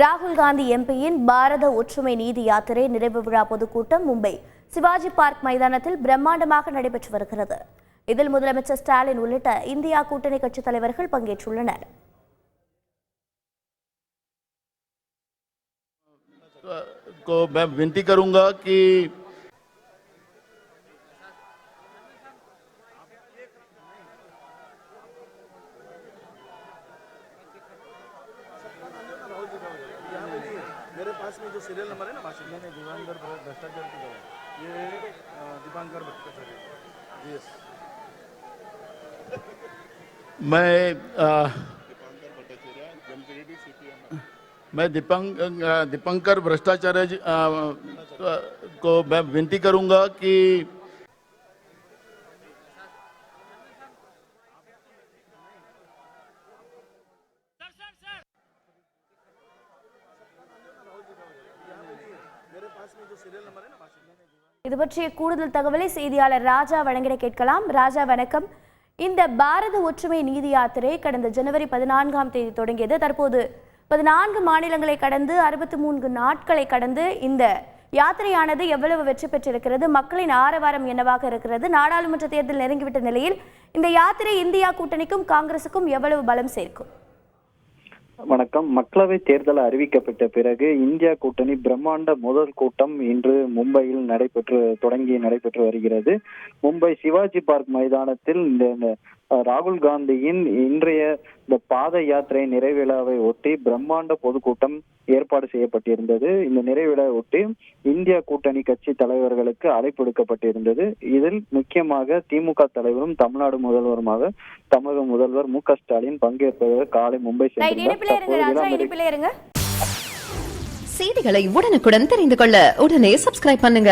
ராகுல் காந்தி எம்பியின் பாரத ஒற்றுமை நீதி யாத்திரை நிறைவு விழா பொதுக்கூட்டம் மும்பை சிவாஜி பார்க் மைதானத்தில் பிரம்மாண்டமாக நடைபெற்று வருகிறது. இதில் முதலமைச்சர் ஸ்டாலின் உள்ளிட்ட இந்தியா கூட்டணி கட்சித் தலைவர்கள் பங்கேற்றுள்ளனர். मैं विनती करूंगा कि मेरे पास में जो सीरियल नंबर है ना दीपांकर भ्रष्टाचार की जगह ये दीपांकर भ्रष्टाचार यस मैं दीपंकर भ्रष्टाचार्य को मैं विनती करूंगा कि இது பற்றிய கூடுதல் தகவலை செய்தியாளர் ராஜா வழங்கிட கேட்கலாம். ராஜா வணக்கம். இந்த பாரத ஒற்றுமை நீதி யாத்திரை கடந்த ஜனவரி 14ஆம் தேதி தொடங்கியது. தற்போது 14 மாநிலங்களை கடந்து 63 நாட்களை கடந்து இந்த யாத்திரையானது எவ்வளவு வெற்றி பெற்றிருக்கிறது? மக்களின் ஆரவாரம் என்னவாக இருக்கிறது? நாடாளுமன்ற தேர்தல் நெருங்கிவிட்ட நிலையில் இந்த யாத்திரை இந்தியா கூட்டணிக்கும் காங்கிரசுக்கும் எவ்வளவு பலம் சேர்க்கும்? வணக்கம். மக்களவை தேர்தல் அறிவிக்கப்பட்ட பிறகு இந்தியா கூட்டணி பிரம்மாண்ட முதல் கூட்டம் இன்று மும்பையில் நடைபெற்று வருகிறது. மும்பை சிவாஜி பார்க் மைதானத்தில் இந்த ராகுல் காந்தியின் இன்றைய இந்த பாத யாத்திரை நிறைவிழாவை ஒட்டி பிரம்மாண்ட பொதுக்கூட்டம் ஏற்பாடு செய்யப்பட்டிருந்தது. இந்த நிறைவிழாவை ஒட்டி இந்தியா கூட்டணி கட்சி தலைவர்களுக்கு அழைப்பு விடுக்கப்பட்டிருந்தது. இதில் முக்கியமாக திமுக தலைவரும் தமிழ்நாடு முதல்வருமாக தமிழக முதல்வர் மு.க. ஸ்டாலின் பங்கேற்பதாக காலை மும்பை செய்திகளை உடனுக்குடன் தெரிந்து கொள்ள உடனே சப்ஸ்கிரைப் பண்ணுங்க.